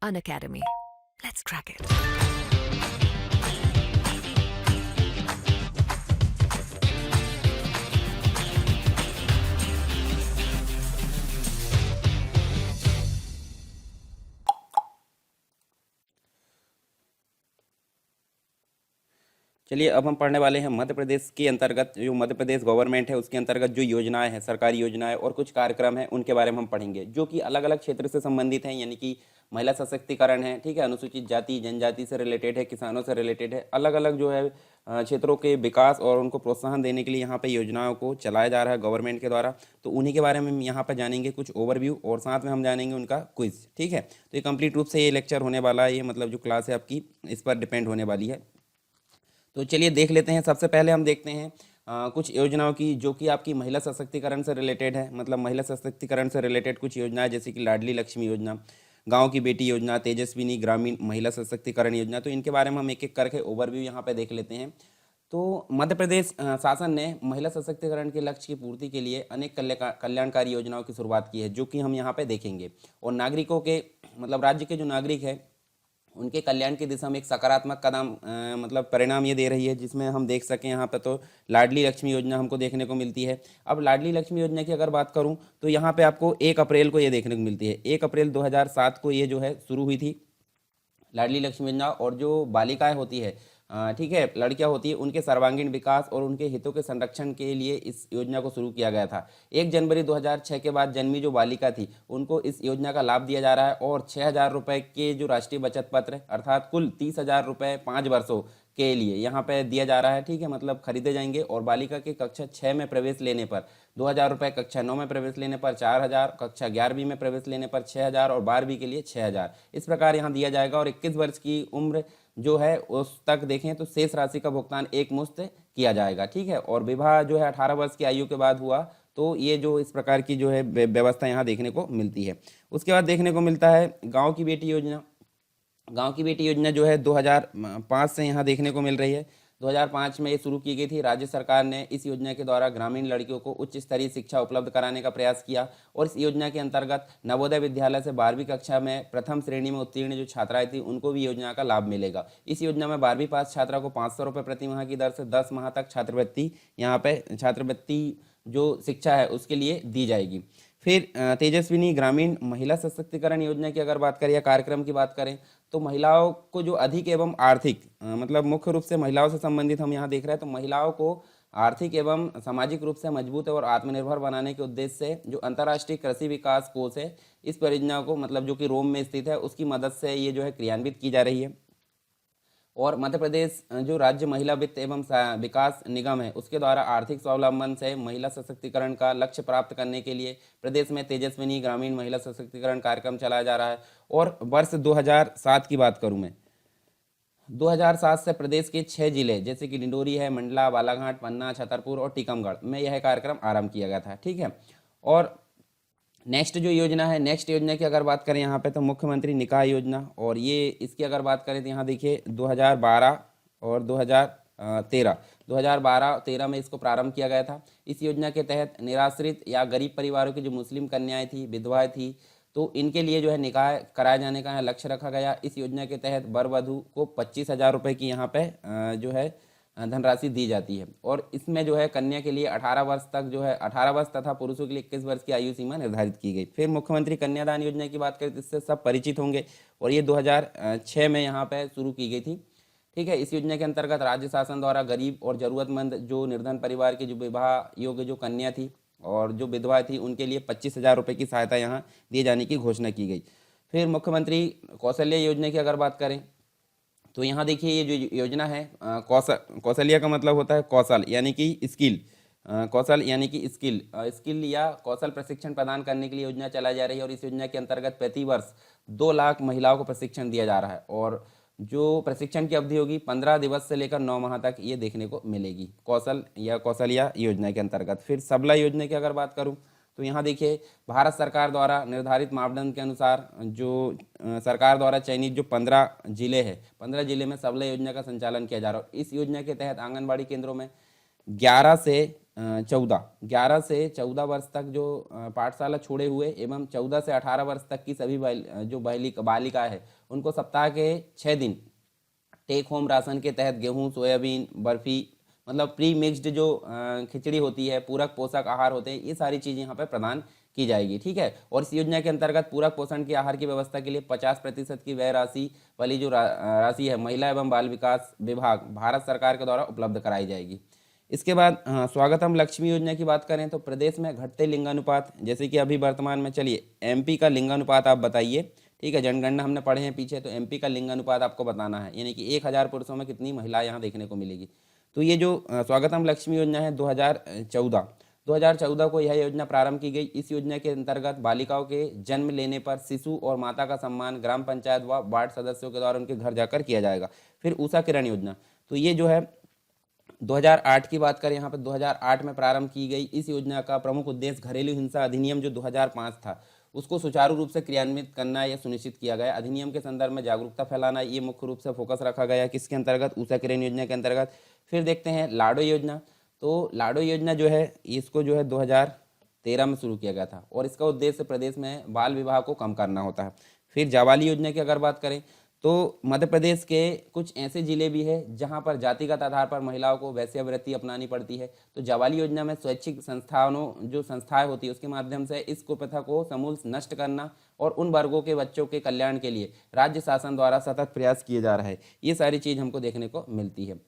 Unacademy. Let's crack it. चलिए अब हम पढ़ने वाले हैं मध्य प्रदेश के अंतर्गत, जो मध्य प्रदेश गवर्नमेंट है उसके अंतर्गत जो योजनाएं हैं, सरकारी योजनाएं और कुछ कार्यक्रम हैं, उनके बारे में हम पढ़ेंगे, जो कि अलग अलग क्षेत्र से संबंधित हैं। यानी कि महिला सशक्तिकरण है, ठीक है, अनुसूचित जाति जनजाति से रिलेटेड है, किसानों से रिलेटेड है, अलग अलग जो है क्षेत्रों के विकास और उनको प्रोत्साहन देने के लिए यहाँ पे योजनाओं को चलाया जा रहा है गवर्नमेंट के द्वारा। तो उन्हीं के बारे में हम यहाँ पर जानेंगे कुछ ओवरव्यू, और साथ में हम जानेंगे उनका क्विज। ठीक है, तो ये कंप्लीट रूप से ये लेक्चर होने वाला है, ये मतलब जो क्लास है आपकी इस पर डिपेंड होने वाली है। तो चलिए देख लेते हैं। सबसे पहले हम देखते हैं कुछ योजनाओं की, जो कि आपकी महिला सशक्तिकरण से रिलेटेड है। मतलब महिला सशक्तिकरण से रिलेटेड कुछ योजनाएं, जैसे कि लाडली लक्ष्मी योजना, गांव की बेटी योजना, तेजस्विनी ग्रामीण महिला सशक्तिकरण योजना। तो इनके बारे में हम एक एक करके ओवरव्यू यहाँ पे देख लेते हैं। तो मध्य प्रदेश शासन ने महिला सशक्तिकरण के लक्ष्य की पूर्ति के लिए अनेक कल्याणकारी योजनाओं की शुरुआत की है, जो कि हम यहाँ पे देखेंगे। और नागरिकों के, मतलब राज्य के जो नागरिक है, उनके कल्याण की दिशा में एक सकारात्मक कदम, मतलब परिणाम ये दे रही है, जिसमें हम देख सकें यहाँ पे तो लाडली लक्ष्मी योजना हमको देखने को मिलती है। अब लाडली लक्ष्मी योजना की अगर बात करूँ तो यहाँ पे आपको 1 अप्रैल को ये देखने को मिलती है। 1 अप्रैल 2007 को ये जो है शुरू हुई थी लाडली लक्ष्मी योजना। और जो बालिकाएं होती है, ठीक है, लड़कियां होती है, उनके सर्वांगीण विकास और उनके हितों के संरक्षण के लिए इस योजना को शुरू किया गया था। 1 जनवरी 2006 के बाद जन्मी जो बालिका थी, उनको इस योजना का लाभ दिया जा रहा है। और 6,000 रुपये के जो राष्ट्रीय बचत पत्र, अर्थात कुल 30,000 रुपये 5 वर्षों के लिए यहाँ पे दिया जा रहा है। ठीक है, मतलब खरीदे जाएंगे। और बालिका के कक्षा 6 में प्रवेश लेने पर 2,000 रुपये, कक्षा 9 में प्रवेश लेने पर 4,000, कक्षा 11वीं में प्रवेश लेने पर 6,000 और 12वीं के लिए 6,000, इस प्रकार यहाँ दिया जाएगा। और 21 वर्ष की उम्र जो है उस तक देखें तो शेष राशि का भुगतान एक मुश्त किया जाएगा। ठीक है, और विवाह जो है 18 वर्ष की आयु के बाद हुआ तो ये जो इस प्रकार की जो है व्यवस्था यहाँ देखने को मिलती है। उसके बाद देखने को मिलता है गांव की बेटी योजना। गांव की बेटी योजना जो है 2005 से यहाँ देखने को मिल रही है। 2005 में ये शुरू की गई थी। राज्य सरकार ने इस योजना के द्वारा ग्रामीण लड़कियों को उच्च स्तरीय शिक्षा उपलब्ध कराने का प्रयास किया। और इस योजना के अंतर्गत नवोदय विद्यालय से 12वीं कक्षा में प्रथम श्रेणी में उत्तीर्ण जो छात्राएं थी, उनको भी योजना का लाभ मिलेगा। इस योजना में 12वीं पास छात्रा को 500 रुपये प्रति माह की दर से 10 माह तक छात्रवृत्ति, यहाँ पे छात्रवृत्ति जो शिक्षा है उसके लिए दी जाएगी। फिर तेजस्विनी ग्रामीण महिला सशक्तिकरण योजना की अगर बात करें या कार्यक्रम की बात करें, तो महिलाओं को जो अधिक एवं आर्थिक, मतलब मुख्य रूप से महिलाओं से संबंधित हम यहाँ देख रहे हैं। तो महिलाओं को आर्थिक एवं सामाजिक रूप से मजबूत और आत्मनिर्भर बनाने के उद्देश्य से जो अंतर्राष्ट्रीय कृषि विकास कोष है, इस परियोजना को, मतलब जो कि रोम में स्थित है, उसकी मदद से ये जो है क्रियान्वित की जा रही है। और मध्य प्रदेश जो राज्य महिला वित्त एवं विकास निगम है, उसके द्वारा आर्थिक स्वावलंबन से महिला सशक्तिकरण का लक्ष्य प्राप्त करने के लिए प्रदेश में तेजस्विनी ग्रामीण महिला सशक्तिकरण कार्यक्रम चलाया जा रहा है। और वर्ष 2007 की बात करूं मैं, 2007 से प्रदेश के 6 जिले, जैसे कि डिंडोरी है, मंडला, बालाघाट, पन्ना, छतरपुर और टीकमगढ़ में यह कार्यक्रम आरंभ किया गया था। ठीक है, और नेक्स्ट जो योजना है, नेक्स्ट योजना की अगर बात करें यहाँ पे, तो मुख्यमंत्री निकाय योजना। और ये इसकी अगर बात करें तो यहाँ देखिए 2012 और 2013, 2012-13 में इसको प्रारंभ किया गया था। इस योजना के तहत निराश्रित या गरीब परिवारों की जो मुस्लिम कन्याएं थी, विधवाएं थी, तो इनके लिए जो है निकाय कराए जाने का यहाँ लक्ष्य रखा गया। इस योजना के तहत वर वधू को 25,000 रुपये की यहाँ पे जो है धनराशि दी जाती है। और इसमें जो है कन्या के लिए 18 वर्ष तक जो है 18 वर्ष तथा पुरुषों के लिए 21 वर्ष की आयु सीमा निर्धारित की गई। फिर मुख्यमंत्री कन्यादान योजना की बात करें तो इससे सब परिचित होंगे, और ये 2006 में यहाँ पे शुरू की गई थी। ठीक है, इस योजना के अंतर्गत राज्य शासन द्वारा गरीब और जरूरतमंद जो निर्धन परिवार की जो विवाह योग्य जो कन्या थी और जो विधवा थी, उनके लिए 25,000 रुपये की सहायता यहाँ दिए जाने की घोषणा की गई। फिर मुख्यमंत्री कौशल्य योजना की अगर बात करें तो यहाँ देखिए ये जो योजना है, कौशल्य का मतलब होता है कौशल यानी कि स्किल, कौशल यानी कि स्किल या कौशल प्रशिक्षण प्रदान करने के लिए योजना चलाई जा रही है। और इस योजना के अंतर्गत प्रति वर्ष 2 लाख महिलाओं को प्रशिक्षण दिया जा रहा है। और जो प्रशिक्षण की अवधि होगी 15 दिवस से लेकर 9 माह तक ये देखने को मिलेगी कौशल या कौशल्या योजना के अंतर्गत। फिर सबला योजना की अगर बात करूँ तो यहाँ देखिए भारत सरकार द्वारा निर्धारित मापदंड के अनुसार जो सरकार द्वारा चयनित जो 15 जिले हैं, 15 जिले में सबला योजना का संचालन किया जा रहा है। इस योजना के तहत आंगनबाड़ी केंद्रों में 11 से 14 11 से 14 वर्ष तक जो पाठशाला छोड़े हुए एवं 14 से 18 वर्ष तक की सभी जो बालिका है उनको सप्ताह के 6 दिन टेक होम राशन के तहत गेहूं, सोयाबीन, बर्फी, मतलब प्री मिक्स्ड जो खिचड़ी होती है, पूरक पोषक आहार होते हैं, ये सारी चीज़ें यहाँ पे प्रदान की जाएगी। ठीक है। और इस योजना के अंतर्गत पूरक पोषण के आहार की व्यवस्था के लिए 50% की व्यय राशि वाली जो राशि है महिला एवं बाल विकास विभाग भारत सरकार के द्वारा उपलब्ध कराई जाएगी। इसके बाद स्वागतम लक्ष्मी योजना की बात करें तो प्रदेश में घटते लिंगानुपात, जैसे कि अभी वर्तमान में, चलिए एमपी का लिंगानुपात आप बताइए। ठीक है, जनगणना हमने पढ़े हैं पीछे, तो एमपी का लिंगानुपात आपको बताना है, यानी कि 1000 पुरुषों में कितनी महिला यहाँ देखने को मिलेगी। तो ये जो स्वागतम लक्ष्मी योजना है 2014 को यह योजना प्रारंभ की गई। इस योजना के अंतर्गत बालिकाओं के जन्म लेने पर शिशु और माता का सम्मान ग्राम पंचायत व वार्ड सदस्यों के द्वारा उनके घर जाकर किया जाएगा। फिर उषा किरण योजना, तो ये जो है 2008 की बात करें, यहाँ पर 2008 में प्रारंभ की गई। इस योजना का प्रमुख उद्देश्य घरेलू हिंसा अधिनियम जो 2005 था उसको सुचारू रूप से क्रियान्वित करना या सुनिश्चित किया गया। अधिनियम के संदर्भ में जागरूकता फैलाना, ये मुख्य रूप से फोकस रखा गया किसके अंतर्गत, उषा किरण योजना के अंतर्गत। फिर देखते हैं लाडो योजना, तो लाडो योजना जो है इसको जो है 2013 में शुरू किया गया था और इसका उद्देश्य प्रदेश में बाल विवाह को कम करना होता है। फिर जावाली योजना की अगर बात करें तो मध्य प्रदेश के कुछ ऐसे जिले भी हैं जहां पर जातिगत आधार पर महिलाओं को वैश्यावृत्ति अपनानी पड़ती है। तो जावाली योजना में स्वैच्छिक जो संस्थाएं होती है उसके माध्यम से इस कुप्रथा को समूल नष्ट करना और उन वर्गों के बच्चों के कल्याण के लिए राज्य शासन द्वारा सतत प्रयास किए जा रहा है। ये सारी चीज़ हमको देखने को मिलती है।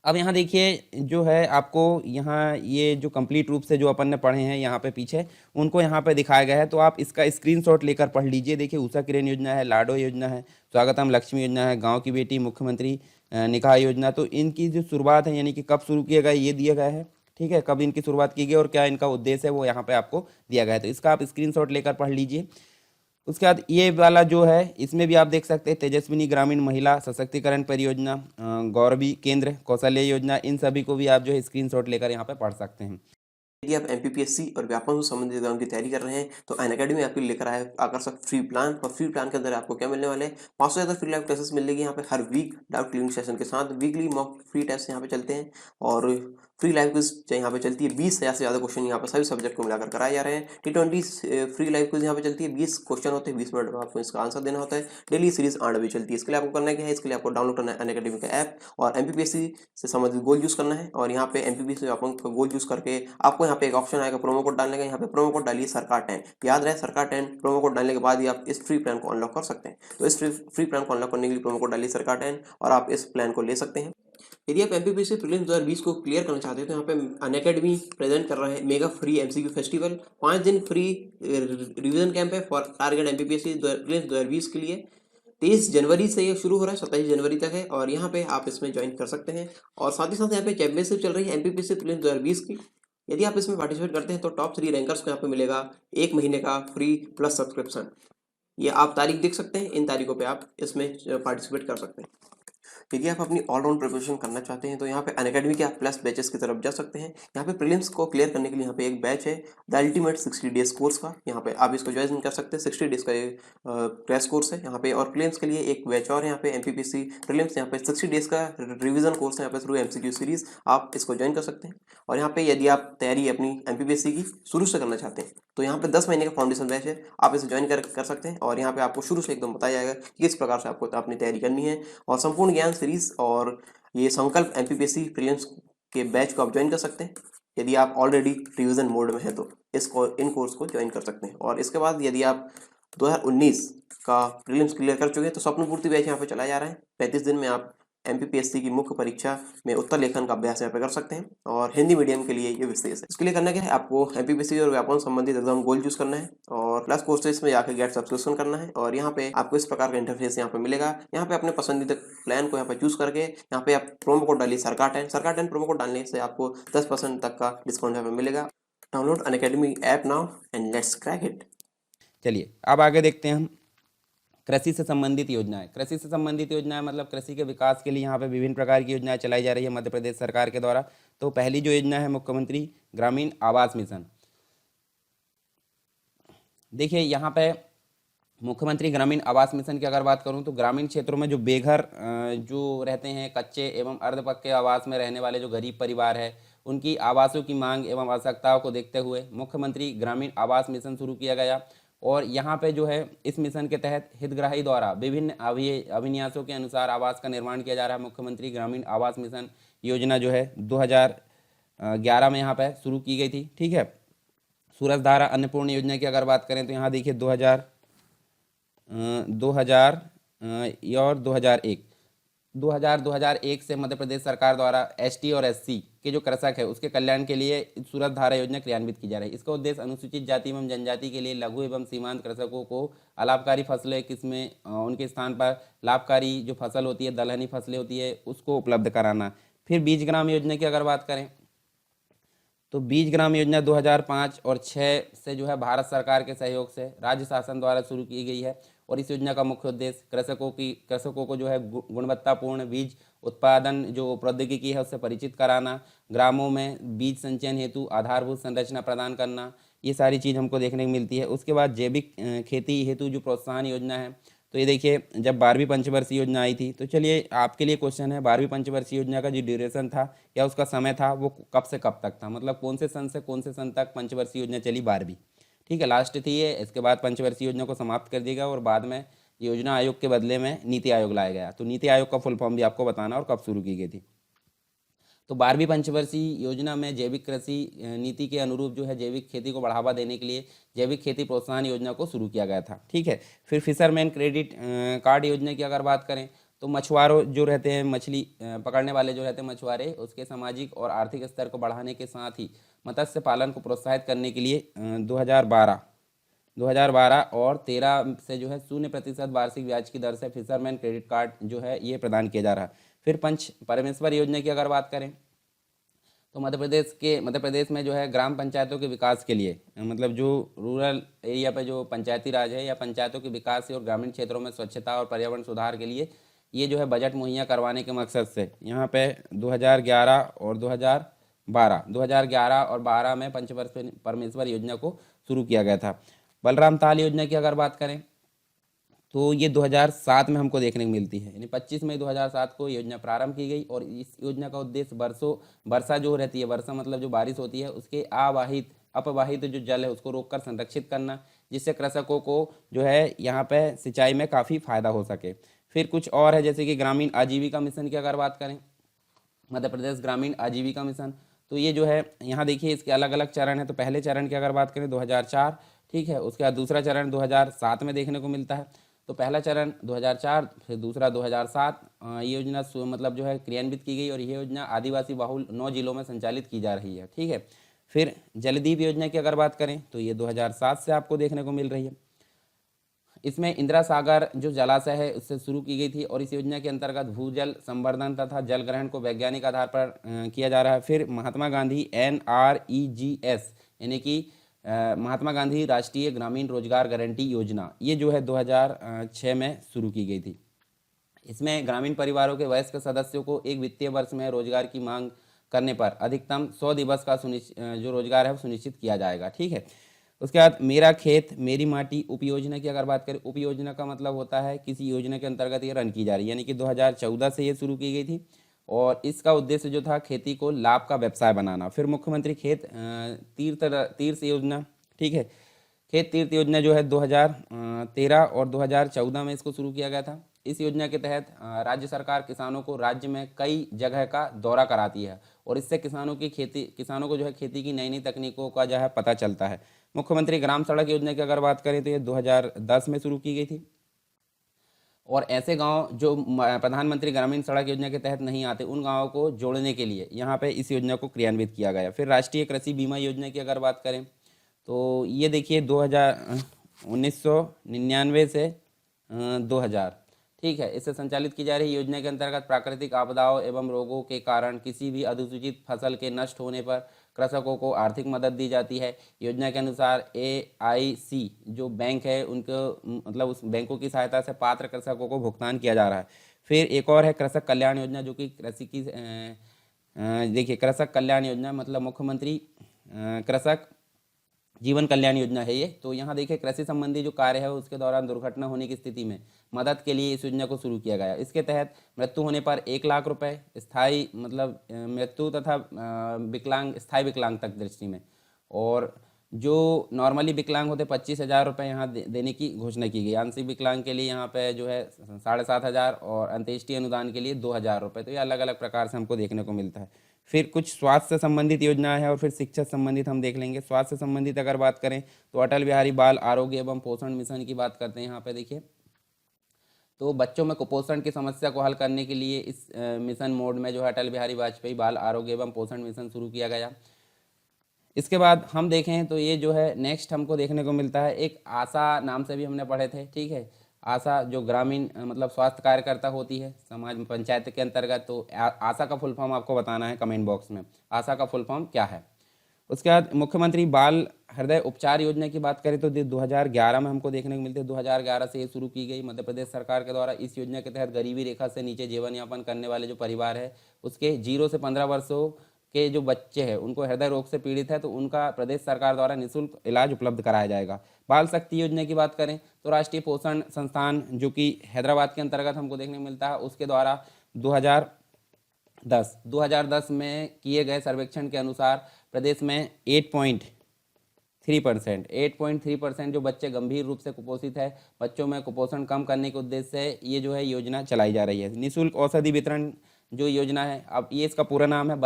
अब यहाँ देखिए जो है आपको यहाँ ये जो कंप्लीट रूप से जो अपन ने पढ़े हैं यहाँ पे पीछे उनको यहाँ पे दिखाया गया है, तो आप इसका स्क्रीनशॉट लेकर पढ़ लीजिए। देखिए उषा किरण योजना है, लाडो योजना है, स्वागतम लक्ष्मी योजना है, गांव की बेटी मुख्यमंत्री निकाह योजना। तो इनकी जो शुरुआत है यानी कि कब शुरू किया गया ये दिया गया है। ठीक है, कब इनकी शुरुआत की गई और क्या इनका उद्देश्य है वो यहाँ पे आपको दिया गया है, तो इसका आप स्क्रीनशॉट लेकर पढ़ लीजिए। उसके बाद ये वाला जो है इसमें भी आप देख सकते हैं तेजस्विनी ग्रामीण महिला सशक्तिकरण परियोजना, गौरवी केंद्र कौशल्य योजना, इन सभी को भी आप जो है स्क्रीनशॉट लेकर यहाँ पे पढ़ सकते हैं। यदि आप एमपीपीएससी और व्यापम से संबंधित एग्जाम की तैयारी कर रहे हैं तो अनअकैडमी आपके लिए लेकर आया आकर्षक फ्री प्लान। और फ्री प्लान के अंदर आपको क्या मिलने वाले हैं, 500 से ज़्यादा फ्री लाइव क्लासेस मिलेगी यहाँ पे हर वीक डाउट क्लियरिंग सेशन के साथ। वीकली मॉक फ्री टेस्ट यहाँ पे चलते हैं और फ्री लाइव क्विज यहाँ पे चलती है। 20,000 से ज़्यादा क्वेश्चन यहाँ पे सभी सब्जेक्ट को मिलाकर कराए जा रहे हैं। T20 फ्री लाइव क्विज यहाँ पे चलती है, 20 क्वेश्चन होते हैं, 20 मिनट में आपको इसका आंसर देना होता है। डेली सीरीज 8 बजे चलती है। इसके लिए आपको करना क्या है, इसके लिए आपको डाउनलोड करना है अनअकैडमी का ऐप और एमपीपीएससी से संबंधित गोल यूज करना है। और यहाँ पे एमपीपीएससी का गोल यूज करके आपको यहाँ पे एक ऑप्शन आएगा प्रोमो कोड डालने का। यहाँ पे प्रोमो कोड डालिए सरकार 10, याद रहे सरकार 10। प्रोमो कोड डालने के बाद ही आप इस फ्री प्लान को अनलॉक कर सकते हैं। तो इस फ्री प्लान को अनलॉक करने के लिए प्रोमो कोड डालिए सरकार 10 और आप इस प्लान को ले सकते हैं। यदि आप एमपीपीएससी प्रीलिम्स 2020 को क्लियर करना चाहते हैं तो यहाँ पे अनअकैडमी प्रेजेंट कर रहा है मेगा फ्री एमसीक्यू फेस्टिवल। 5 दिन फ्री रिवीजन कैंप है फॉर टारगेट एमपीपीएससी प्रीलिम्स 2020 के लिए। 23 जनवरी से ये शुरू हो रहा है, 27 जनवरी तक है और यहाँ पे आप इसमें ज्वाइन कर सकते हैं। और साथ ही साथ यहाँ पे चैंपियनशिप चल रही है एमपीपीएससी प्रीलिम्स 2020 की। यदि आप इसमें पार्टिसिपेट करते हैं तो टॉप 3 रैंकर्स को यहाँ पे मिलेगा 1 महीने का फ्री प्लस सब्सक्रिप्शन। ये आप तारीख देख सकते हैं, इन तारीखों पे आप इसमें पार्टिसिपेट कर सकते हैं। यदि आप अपनी ऑलराउंड प्रिपरेशन करना चाहते हैं तो यहाँ पे अनअकैडमी के आप प्लस बैचेस की तरफ जा सकते हैं। यहाँ पे प्रीलिम्स को क्लियर करने के लिए यहाँ पे एक बैच है द अल्टीमेट 60 डेज कोर्स का, यहाँ पे आप इसको ज्वाइन कर सकते हैं। 60 डेज का ये क्रैश कोर्स है यहाँ पे। और प्रीलिम्स के लिए एक बैच और यहाँ पे एमपीपीएससी प्रीलिम्स यहाँ पे 60 डेज का रिविजन कोर्स है यहाँ पे थ्रू एमसीक्यू सीरीज, आप इसको ज्वाइन कर सकते हैं। और यहाँ पे यदि आप तैयारी अपनी एमपीपीएससी की शुरू से करना चाहते हैं तो यहाँ पे 10 महीने का फाउंडेशन बैच है, आप इसे ज्वाइन कर सकते हैं। और यहाँ पे आपको शुरू से एकदम बताया जाएगा कि किस प्रकार से आपको अपनी तैयारी करनी है। और संपूर्ण ज्ञान सीरीज और ये संकल्प एमपीपीएससी प्रीलिम्स के बैच को आप ज्वाइन कर सकते हैं। यदि आप ऑलरेडी रिवीजन मोड में हैं तो इन कोर्स को ज्वाइन कर सकते हैं। और इसके बाद यदि आप 2019 का प्रीलिम्स क्लियर कर चुके हैं तो स्वप्न पूर्ति बैच यहाँ पे चलाया जा रहा है। 35 दिन में आप एमपीपीएससी की मुख्य परीक्षा में उत्तर लेखन का अभ्यास यहाँ पे कर सकते हैं और हिंदी मीडियम के लिए ये विशेष है। इसके लिए करना क्या है, आपको एमपीपीएससी और व्यापम संबंधित एग्जाम गोल चूज करना है और प्लस कोर्सेज में जाकर गेट सब्सक्रिप्शन करना है। और यहाँ पे आपको इस प्रकार का इंटरफेस यहाँ पे मिलेगा। यहाँ पे अपने पसंदीदा प्लान को यहाँ पे चूज करके यहाँ पे आप प्रोमो कोड डालिए सरकार 10 प्रोमो कोड डालने से आपको 10% तक का डिस्काउंट यहाँ पे मिलेगा। Download Unacademy app now and let's crack it. चलिए अब आगे देखते हैं हम कृषि से संबंधित योजनाएं। कृषि से संबंधित योजनाएं मतलब कृषि के विकास के लिए यहाँ पे विभिन्न प्रकार की योजनाएं चलाई जा रही है मध्य प्रदेश सरकार के द्वारा। तो पहली जो योजना है मुख्यमंत्री ग्रामीण आवास मिशन। देखिए यहाँ पे मुख्यमंत्री ग्रामीण आवास मिशन की अगर बात करूं तो ग्रामीण क्षेत्रों में जो बेघर जो रहते हैं, कच्चे एवं अर्धपक्के आवास में रहने वाले जो गरीब परिवार है, उनकी आवासों की मांग एवं आवश्यकताओं को देखते हुए मुख्यमंत्री ग्रामीण आवास मिशन शुरू किया गया। और यहाँ पे जो है इस मिशन के तहत हितग्राही द्वारा विभिन्न अभिन्यासों के अनुसार आवास का निर्माण किया जा रहा है। मुख्यमंत्री ग्रामीण आवास मिशन योजना जो है 2011 में यहाँ पे शुरू की गई थी। ठीक है, सूरजधारा अन्नपूर्ण योजना की अगर बात करें तो यहाँ देखिए 2000 और 2001 से मध्य प्रदेश सरकार द्वारा एसटी और एससी के जो कृषक है उसके कल्याण के लिए सूरजधारा योजना क्रियान्वित की जा रही है। इसका उद्देश्य अनुसूचित जाति एवं जनजाति के लिए लघु एवं सीमांत कृषकों को अलाभकारी फसलें किस्में उनके स्थान पर लाभकारी जो फसल होती है, दलहनी फसलें होती है, उसको उपलब्ध कराना। फिर बीज ग्राम योजना की अगर बात करें तो बीज ग्राम योजना 2005 और 6 से जो है भारत सरकार के सहयोग से राज्य शासन द्वारा शुरू की गई है। और इस योजना का मुख्य उद्देश्य कृषकों को जो है गुणवत्तापूर्ण बीज उत्पादन जो प्रौद्योगिकी है उससे परिचित कराना, ग्रामों में बीज संचयन हेतु आधारभूत संरचना प्रदान करना, ये सारी चीज़ हमको देखने को मिलती है। उसके बाद जैविक खेती हेतु जो प्रोत्साहन योजना है, तो ये देखिए जब 12वीं पंचवर्षीय योजना आई थी, तो चलिए आपके लिए क्वेश्चन है 12वीं पंचवर्षीय योजना का जो ड्यूरेशन था या उसका समय था वो कब से कब तक था, मतलब कौन से सन से कौन से सन तक पंचवर्षीय योजना चली 12वीं। ठीक है, लास्ट थी ये। इसके बाद पंचवर्षीय योजना को समाप्त कर दिया गया और बाद में योजना आयोग के बदले में नीति आयोग लाया गया। तो नीति आयोग का फुल फॉर्म भी आपको बताना और कब शुरू की गई थी। तो 12वीं पंचवर्षीय योजना में जैविक कृषि नीति के अनुरूप जो है जैविक खेती को बढ़ावा देने के लिए जैविक खेती प्रोत्साहन योजना को शुरू किया गया था। ठीक है, फिर फिशरमैन क्रेडिट कार्ड योजना की अगर बात करें तो मछुआरों जो रहते हैं, मछली पकड़ने वाले जो रहते हैं मछुआरे, उसके सामाजिक और आर्थिक स्तर को बढ़ाने के साथ ही मत्स्य पालन को प्रोत्साहित करने के लिए 2012 और 13 से जो है 0% वार्षिक ब्याज की दर से फिशरमैन क्रेडिट कार्ड जो है ये प्रदान किया जा रहा है। फिर पंच परमेश्वर योजना की अगर बात करें तो मध्य प्रदेश में जो है ग्राम पंचायतों के विकास के लिए, मतलब जो रूरल एरिया पे जो पंचायती राज है या पंचायतों के विकास और ग्रामीण क्षेत्रों में स्वच्छता और पर्यावरण सुधार के लिए ये जो है बजट मुहैया करवाने के मकसद से यहाँ पे 2011 और 2012 में पंचवर्षीय परमेश्वर योजना को शुरू किया गया था। बलराम ताल योजना की अगर बात करें तो ये 2007 में हमको देखने को मिलती है, यानी 25 मई 2007 को योजना प्रारंभ की गई। और इस योजना का उद्देश्य वर्षा जो रहती है, वर्षा मतलब जो बारिश होती है उसके अपवाहित जो जल है उसको रोककर संरक्षित करना, जिससे कृषकों को जो है यहाँ पे सिंचाई में काफ़ी फायदा हो सके। फिर कुछ और है जैसे कि ग्रामीण आजीविका मिशन की अगर बात करें, मध्य प्रदेश ग्रामीण आजीविका मिशन, तो ये जो है यहाँ देखिए इसके अलग अलग चरण है। तो पहले चरण की अगर बात करें 2004, ठीक है, उसके बाद दूसरा चरण 2007 में देखने को मिलता है। तो पहला चरण 2004, फिर दूसरा 2007 ये योजना मतलब जो है क्रियान्वित की गई और ये योजना आदिवासी बहुल 9 जिलों में संचालित की जा रही है। ठीक है, फिर जलदीप योजना की अगर बात करें तो ये 2007 से आपको देखने को मिल रही है। इसमें इंदिरा सागर जो जलाशय है उससे शुरू की गई थी और इस योजना के अंतर्गत भूजल संवर्धन तथा जल ग्रहण को वैज्ञानिक आधार पर किया जा रहा है। फिर महात्मा गांधी NREGS यानी कि महात्मा गांधी राष्ट्रीय ग्रामीण रोजगार गारंटी योजना, ये जो है 2006 में शुरू की गई थी। इसमें ग्रामीण परिवारों के वयस्क सदस्यों को एक वित्तीय वर्ष में रोजगार की मांग करने पर अधिकतम 100 दिवस का जो रोजगार है वो सुनिश्चित किया जाएगा। ठीक है, उसके बाद मेरा खेत मेरी माटी उपयोजना की अगर बात करें, उपयोजना का मतलब होता है किसी योजना के अंतर्गत ये रन की जा रही है, यानी कि 2014 से ये शुरू की गई थी और इसका उद्देश्य जो था खेती को लाभ का व्यवसाय बनाना। फिर मुख्यमंत्री खेत तीर्थ योजना, ठीक है, खेत तीर्थ योजना जो है 2013 और 2014 में इसको शुरू किया गया था। इस योजना के तहत राज्य सरकार किसानों को राज्य में कई जगह का दौरा कराती है और इससे किसानों को जो है खेती की नई नई तकनीकों का जो है पता चलता है। मुख्यमंत्री ग्राम सड़क योजना की अगर बात करें तो ये 2010 में शुरू की गई थी और ऐसे गांव जो प्रधानमंत्री ग्रामीण सड़क योजना के तहत नहीं आते उन गांवों को जोड़ने के लिए यहाँ पे इस योजना को क्रियान्वित किया गया। फिर राष्ट्रीय कृषि बीमा योजना की अगर बात करें तो ये देखिए 1999 से 2000, ठीक है, इससे संचालित की जा रही योजना के अंतर्गत प्राकृतिक आपदाओं एवं रोगों के कारण किसी भी अधिसूचित फसल के नष्ट होने पर कृषकों को आर्थिक मदद दी जाती है। योजना के अनुसार AIC जो बैंक है उनको मतलब उस बैंकों की सहायता से पात्र कृषकों को भुगतान किया जा रहा है। फिर एक और है कृषक कल्याण योजना जो कि कृषि की देखिए कृषक कल्याण योजना मतलब मुख्यमंत्री कृषक जीवन कल्याण योजना है ये। तो यहाँ देखिए कृषि संबंधी जो कार्य है उसके दौरान दुर्घटना होने की स्थिति में मदद के लिए इस योजना को शुरू किया गया। इसके तहत मृत्यु होने पर 1 लाख रुपए, स्थायी मतलब मृत्यु तथा विकलांग, स्थायी विकलांग तक दृष्टि में, और जो नॉर्मली विकलांग होते 25,000 रुपये यहाँ देने की घोषणा की गई। आंशिक विकलांग के लिए यहाँ पे जो है 7,500 और अंत्येष्टि अनुदान के लिए 2,000 रुपये। तो ये अलग अलग प्रकार से हमको देखने को मिलता है। फिर कुछ स्वास्थ्य से संबंधित योजना है और फिर शिक्षा से संबंधित हम देख लेंगे। स्वास्थ्य से संबंधित अगर बात करें तो अटल बिहारी बाल आरोग्य एवं पोषण मिशन की बात करते हैं। यहाँ पे देखिए तो बच्चों में कुपोषण की समस्या को हल करने के लिए इस मिशन मोड में जो है अटल बिहारी वाजपेयी बाल आरोग्य एवं पोषण मिशन शुरू किया गया। इसके बाद हम देखें तो ये जो है नेक्स्ट हमको देखने को मिलता है एक आशा, नाम से भी हमने पढ़े थे, ठीक है। आशा जो ग्रामीण मतलब स्वास्थ्य कार्यकर्ता होती है समाज में पंचायत के अंतर्गत। तो आशा का फुल फॉर्म आपको बताना है कमेंट बॉक्स में, आशा का फुल फॉर्म क्या है। उसके बाद मुख्यमंत्री बाल हृदय उपचार योजना की बात करें तो 2011 में हमको देखने को मिलती है। 2011 से ये शुरू की गई मध्य प्रदेश सरकार के द्वारा। इस योजना के तहत गरीबी रेखा से नीचे जीवन यापन करने वाले जो परिवार है उसके 0 से 15 वर्षों के जो बच्चे हैं उनको हृदय रोग से पीड़ित है तो उनका प्रदेश सरकार द्वारा निःशुल्क इलाज उपलब्ध कराया जाएगा। बाल शक्ति योजना की बात करें तो राष्ट्रीय पोषण संस्थान जो कि हैदराबाद के अंतर्गत हमको देखने को मिलता है, उसके द्वारा 2010 में किए गए सर्वेक्षण के अनुसार प्रदेश में 8.3% जो बच्चे गंभीर रूप से कुपोषित है। बच्चों में कुपोषण कम करने के उद्देश्य से ये जो है योजना चलाई जा रही है। निःशुल्क औषधि वितरण जो योजना है, अब ये इसका पूरा नाम है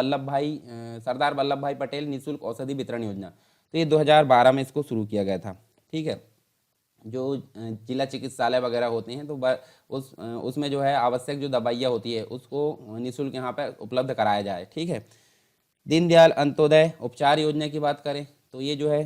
सरदार वल्लभ भाई पटेल निःशुल्क औषधि वितरण योजना। तो ये 2012 में इसको शुरू किया गया था, ठीक है। जो जिला चिकित्सालय वगैरह होते हैं तो उसमें जो है आवश्यक जो दवाइयाँ होती है उसको निःशुल्क यहाँ पे उपलब्ध कराया जाए, ठीक है। दीनदयाल अंत्योदय उपचार योजना की बात करें तो ये जो है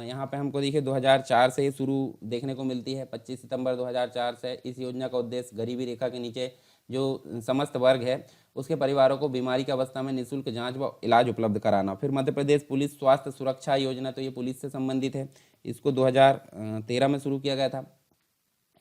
यहाँ पे हमको देखिए 2004 से ये शुरू देखने को मिलती है। 25 सितंबर 2004 से इस योजना का उद्देश्य गरीबी रेखा के नीचे जो समस्त वर्ग है उसके परिवारों को बीमारी की अवस्था में निःशुल्क जांच व इलाज उपलब्ध कराना। फिर मध्य प्रदेश पुलिस स्वास्थ्य सुरक्षा योजना, तो ये पुलिस से संबंधित है। इसको 2013 में शुरू किया गया था।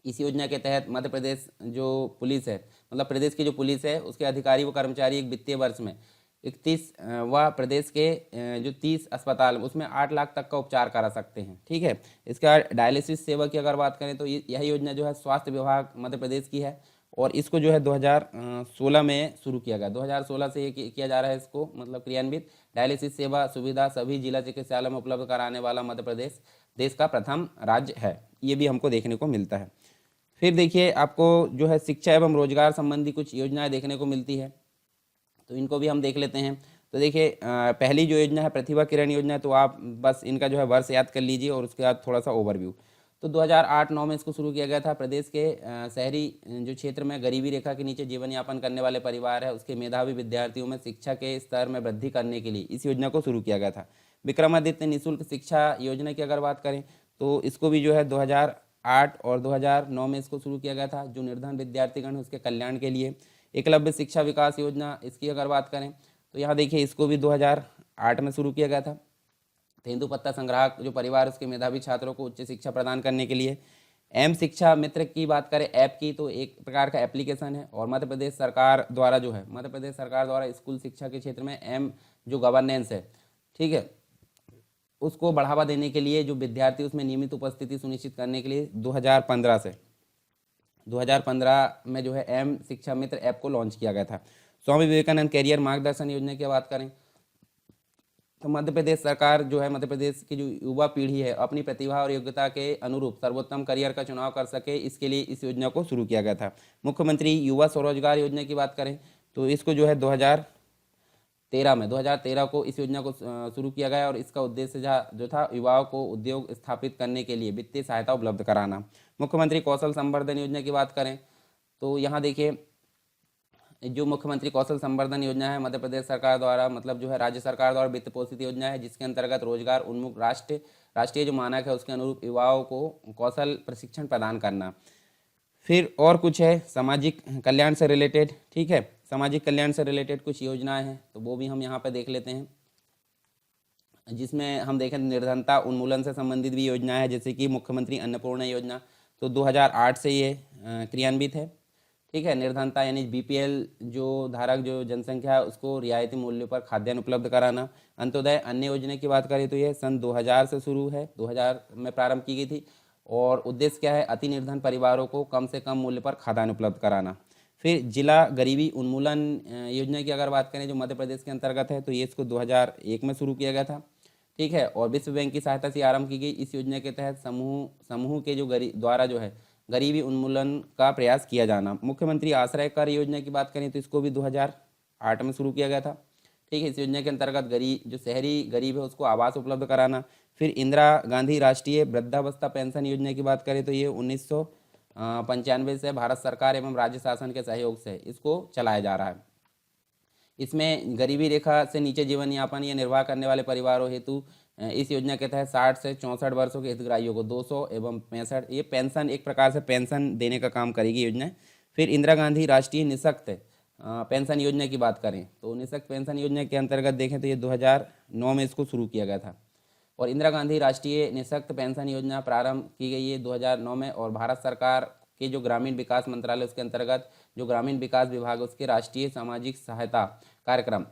इस योजना के तहत मध्य प्रदेश जो पुलिस है मतलब प्रदेश की जो पुलिस है उसके अधिकारी व कर्मचारी एक वित्तीय वर्ष में 31 व प्रदेश के जो 30 अस्पताल उसमें 8 लाख तक का उपचार करा सकते हैं, ठीक है। इसके बाद डायलिसिस सेवा की अगर बात करें तो यह योजना जो है स्वास्थ्य विभाग मध्य प्रदेश की है और इसको जो है 2016 में शुरू किया गया। 2016 से ये किया जा रहा है इसको मतलब क्रियान्वित। डायलिसिस सेवा सुविधा सभी जिला चिकित्सालय में उपलब्ध कराने वाला मध्य प्रदेश देश का प्रथम राज्य है, ये भी हमको देखने को मिलता है। फिर देखिए आपको जो है शिक्षा एवं रोजगार संबंधी कुछ योजनाएं देखने को मिलती है, तो इनको भी हम देख लेते हैं। तो देखिए पहली जो योजना है प्रतिभा किरण योजना, तो आप बस इनका जो है वर्ष याद कर लीजिए और उसके बाद थोड़ा सा ओवरव्यू। तो 2008-9 में इसको शुरू किया गया था। प्रदेश के शहरी जो क्षेत्र में गरीबी रेखा के नीचे जीवन यापन करने वाले परिवार है उसके मेधावी विद्यार्थियों में शिक्षा के स्तर में वृद्धि करने के लिए इस योजना को शुरू किया गया था। विक्रमादित्य निःशुल्क शिक्षा योजना की अगर बात करें तो इसको भी जो है 2008 और 2009 में इसको शुरू किया गया था। जो निर्धन विद्यार्थीगण है उसके कल्याण के लिए। एकलव्य शिक्षा विकास योजना, इसकी अगर बात करें तो यहाँ देखिए इसको भी 2008 में शुरू किया गया था। तेंदुपत्ता संग्राहक जो परिवार उसके मेधावी छात्रों को उच्च शिक्षा प्रदान करने के लिए। एम शिक्षा मित्र की बात करें ऐप की, तो एक प्रकार का एप्लीकेशन है और मध्य प्रदेश सरकार द्वारा जो है मध्य प्रदेश सरकार द्वारा स्कूल शिक्षा के क्षेत्र में एम जो गवर्नेंस है, ठीक है, उसको बढ़ावा देने के लिए जो विद्यार्थी उसमें नियमित उपस्थिति सुनिश्चित करने के लिए 2015 में जो है एम शिक्षा मित्र ऐप को लॉन्च किया गया था। स्वामी विवेकानंद कैरियर मार्गदर्शन योजना की बात करें तो मध्य प्रदेश सरकार जो है मध्य प्रदेश की जो युवा पीढ़ी है अपनी प्रतिभा और योग्यता के अनुरूप सर्वोत्तम करियर का चुनाव कर सके, इसके लिए इस योजना को शुरू किया गया था। मुख्यमंत्री युवा स्वरोजगार योजना की बात करें तो इसको जो है 2013 को इस योजना को शुरू किया गया और इसका उद्देश्य जो था युवाओं को उद्योग स्थापित करने के लिए वित्तीय सहायता उपलब्ध कराना। मुख्यमंत्री कौशल संवर्धन योजना की बात करें तो यहाँ देखिए जो मुख्यमंत्री कौशल संवर्धन योजना है मध्य प्रदेश सरकार द्वारा मतलब जो है राज्य सरकार द्वारा वित्त पोषित योजना है, जिसके अंतर्गत रोजगार उन्मुख राष्ट्रीय जो मानक है उसके अनुरूप युवाओं को कौशल प्रशिक्षण प्रदान करना। फिर और कुछ है सामाजिक कल्याण से रिलेटेड, ठीक है, सामाजिक कल्याण से रिलेटेड कुछ योजनाएं हैं तो वो भी हम यहाँ पे देख लेते हैं, जिसमें हम देखें निर्धनता उन्मूलन से संबंधित भी योजना है, जैसे कि मुख्यमंत्री अन्नपूर्णा योजना। तो 2008 से ये क्रियान्वित है, ठीक है। निर्धनता यानी बीपीएल जो धारक जो जनसंख्या है उसको रियायती मूल्य पर खाद्यान्न उपलब्ध कराना। अंत्योदय अन्न योजना की बात करें तो यह सन 2000 से शुरू है, 2000 में प्रारंभ की गई थी और उद्देश्य क्या है, अति निर्धन परिवारों को कम से कम मूल्य पर खाद्यान्न उपलब्ध कराना। फिर जिला गरीबी उन्मूलन योजना की अगर बात करें जो मध्य प्रदेश के अंतर्गत है तो ये इसको 2001 में शुरू किया गया था। ठीक है। और विश्व बैंक की सहायता से आरंभ की गई इस योजना के तहत समूह समूह के जो द्वारा जो है गरीबी उन्मूलन का प्रयास किया जाना। मुख्यमंत्री आश्रय कर योजना की बात करें तो इसको भी 2008 में शुरू किया गया था। ठीक है। इस योजना के अंतर्गत गरीब जो शहरी गरीब है उसको आवास उपलब्ध कराना। फिर इंदिरा गांधी राष्ट्रीय वृद्धावस्था पेंशन योजना की बात करें तो ये 1995 से भारत सरकार एवं राज्य शासन के सहयोग से इसको चलाया जा रहा है। इसमें गरीबी रेखा से नीचे जीवन यापन या निर्वाह करने वाले परिवारों हेतु इस योजना के तहत 60 से 64 वर्षों के हितग्राहियों को 200 एवं 65 ये पेंशन एक प्रकार से पेंशन देने का काम करेगी योजना। फिर इंदिरा गांधी राष्ट्रीय निःशक्त पेंशन योजना की बात करें तो निःशक्त पेंशन योजना के अंतर्गत देखें तो ये 2009 में इसको शुरू किया गया था। और इंदिरा गांधी राष्ट्रीय निःशक्त पेंशन योजना प्रारंभ की गई है 2009 में और भारत सरकार के जो ग्रामीण विकास मंत्रालय उसके अंतर्गत जो ग्रामीण विकास विभाग है उसके राष्ट्रीय सामाजिक सहायता कार्यक्रम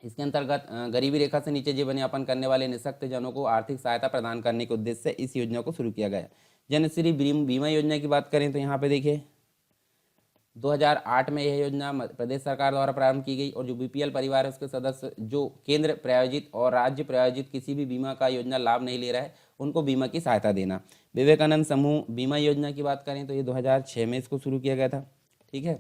इसके अंतर्गत गरीबी रेखा से नीचे जीवन यापन करने वाले निःशक्त जनों को आर्थिक सहायता प्रदान करने के उद्देश्य से इस योजना को शुरू किया गया। जनश्री बीमा योजना की बात करें तो यहाँ पे देखिए 2008 में यह योजना प्रदेश सरकार द्वारा प्रारंभ की गई और जो बीपीएल परिवार है उसके सदस्य जो केंद्र प्रायोजित और राज्य प्रायोजित किसी भी बीमा का योजना लाभ नहीं ले रहा है उनको बीमा की सहायता देना। विवेकानंद समूह बीमा योजना की बात करें तो ये 2006 में इसको शुरू किया गया था। ठीक है।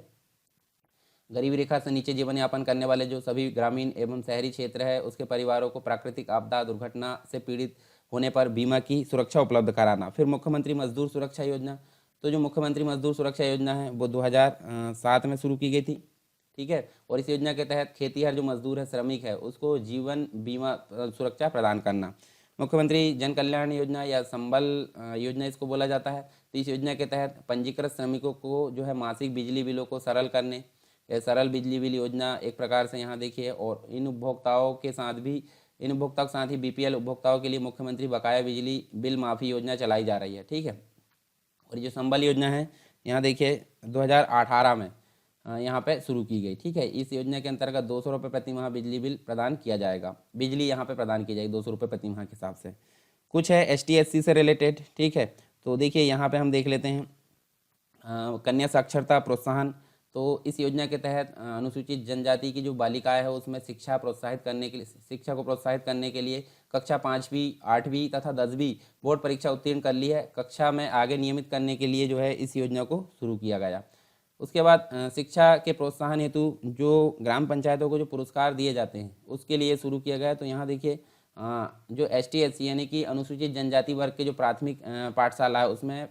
गरीबी रेखा से नीचे जीवन यापन करने वाले जो सभी ग्रामीण एवं शहरी क्षेत्र है उसके परिवारों को प्राकृतिक आपदा दुर्घटना से पीड़ित होने पर बीमा की सुरक्षा उपलब्ध कराना। फिर मुख्यमंत्री मजदूर सुरक्षा योजना, तो जो मुख्यमंत्री मजदूर सुरक्षा योजना है वो 2007 में शुरू की गई थी। ठीक है। और इस योजना के तहत खेतीहर जो मजदूर है श्रमिक है उसको जीवन बीमा सुरक्षा प्रदान करना। मुख्यमंत्री जन कल्याण योजना या संबल योजना इसको बोला जाता है। तो इस योजना के तहत पंजीकृत श्रमिकों को जो है मासिक बिजली बिलों को सरल करने सरल बिजली बिल योजना एक प्रकार से यहाँ देखिए। और इन उपभोक्ताओं के साथ ही बीपीएल उपभोक्ताओं के लिए मुख्यमंत्री बकाया बिजली बिल माफ़ी योजना चलाई जा रही है। ठीक है। और जो संबल योजना है यहाँ देखिए 2018 में यहाँ पे शुरू की गई। ठीक है। इस योजना के अंतर्गत 200 रुपये प्रति माह बिजली बिल प्रदान किया जाएगा, बिजली यहाँ पे प्रदान की जाएगी 200 रुपये प्रति माह के हिसाब से। कुछ है ST/SC से रिलेटेड। ठीक है। तो देखिए यहाँ पे हम देख लेते हैं कन्या साक्षरता प्रोत्साहन। तो इस योजना के तहत अनुसूचित जनजाति की जो बालिकाएं है उसमें शिक्षा को प्रोत्साहित करने के लिए कक्षा 5वीं 8वीं तथा 10वीं बोर्ड परीक्षा उत्तीर्ण कर ली है कक्षा में आगे नियमित करने के लिए जो है इस योजना को शुरू किया गया। उसके बाद शिक्षा के प्रोत्साहन हेतु जो ग्राम पंचायतों को जो पुरस्कार दिए जाते हैं उसके लिए शुरू किया गया। तो यहाँ देखिए जो ST/SC यानी कि अनुसूचित जनजाति वर्ग के जो प्राथमिक पाठशाला है उसमें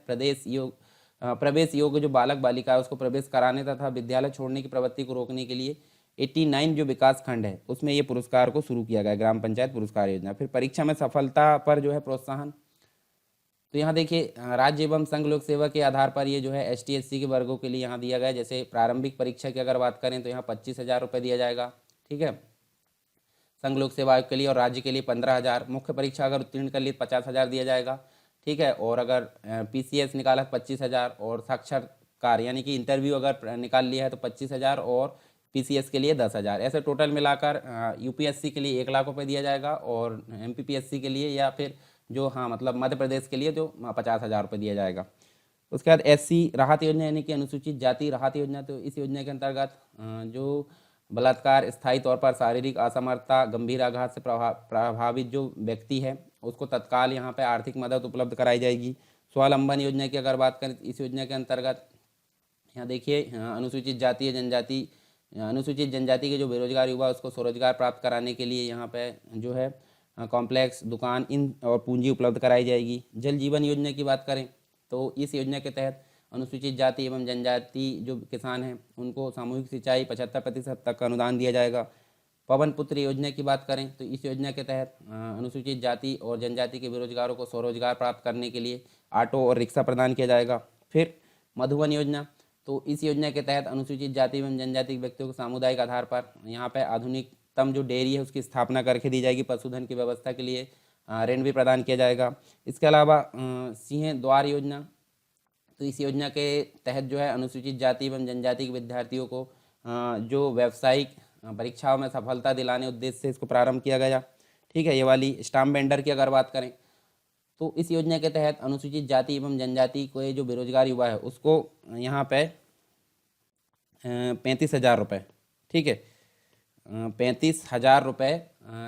प्रवेश योग्य जो बालक बालिका है उसको प्रवेश कराने तथा विद्यालय छोड़ने की प्रवृत्ति को रोकने के लिए 89 जो विकास खंड है उसमें ये पुरस्कार को शुरू किया गया, ग्राम पंचायत पुरस्कार योजना। फिर परीक्षा में सफलता पर जो है प्रोत्साहन, तो यहाँ देखिए राज्य एवं संघ लोक सेवा के आधार पर ये जो है ST/SC के वर्गों के लिए यहाँ दिया गया। जैसे प्रारंभिक परीक्षा की अगर बात करें तो यहाँ 25,000 रुपये दिया जाएगा। ठीक है। संघ लोक सेवा आयोग के लिए और राज्य के लिए 15,000। मुख्य परीक्षा अगर उत्तीर्ण कर ली 50,000 दिया जाएगा। ठीक है। और अगर PCS निकाला 25,000 और साक्षात्कार यानी कि इंटरव्यू अगर निकाल लिया है तो 25,000 और PCS के लिए 10,000। ऐसे टोटल मिलाकर UPSC के लिए 1 लाख रुपये दिया जाएगा और MPPSC के लिए या फिर जो मतलब मध्य प्रदेश के लिए जो 50,000 रुपये दिया जाएगा। उसके बाद SC राहत योजना यानी कि अनुसूचित जाति राहत योजना। तो इस योजना के अंतर्गत जो बलात्कार स्थायी तौर पर शारीरिक असमर्थता गंभीर आघात से प्रभावित जो व्यक्ति है उसको तत्काल यहाँ पे आर्थिक मदद उपलब्ध कराई जाएगी। स्वावलंबन योजना की अगर बात करें इस योजना के अंतर्गत यहाँ देखिए अनुसूचित जनजाति के जो बेरोजगार युवा उसको स्वरोजगार प्राप्त कराने के लिए यहाँ पे जो है कॉम्प्लेक्स दुकान इन और पूंजी उपलब्ध कराई जाएगी। जल जीवन योजना की बात करें तो इस योजना के तहत अनुसूचित जाति एवं जनजाति जो किसान हैं उनको सामूहिक सिंचाई 75% तक का अनुदान दिया जाएगा। पवन पुत्र योजना की बात करें तो इस योजना के तहत अनुसूचित जाति और जनजाति के बेरोजगारों को स्वरोजगार प्राप्त करने के लिए ऑटो और रिक्शा प्रदान किया जाएगा। फिर मधुबन योजना, तो इस योजना के तहत अनुसूचित जाति एवं जनजाति के व्यक्तियों को सामुदायिक आधार पर यहाँ पर आधुनिकतम जो डेयरी है उसकी स्थापना करके दी जाएगी। पशुधन की व्यवस्था के लिए ऋण भी प्रदान किया जाएगा। इसके अलावा सिंह द्वार योजना, तो इस योजना के तहत जो है अनुसूचित जाति एवं जनजाति के विद्यार्थियों को जो व्यावसायिक परीक्षाओं में सफलता दिलाने उद्देश्य से इसको प्रारंभ किया गया। ठीक है, ये वाली स्टाम्प वेंडर की अगर बात करें तो इस योजना के तहत अनुसूचित जाति एवं जनजाति को जो बेरोजगार युवा है उसको यहाँ पे 35,000 रुपये, ठीक है, 35,000 रुपये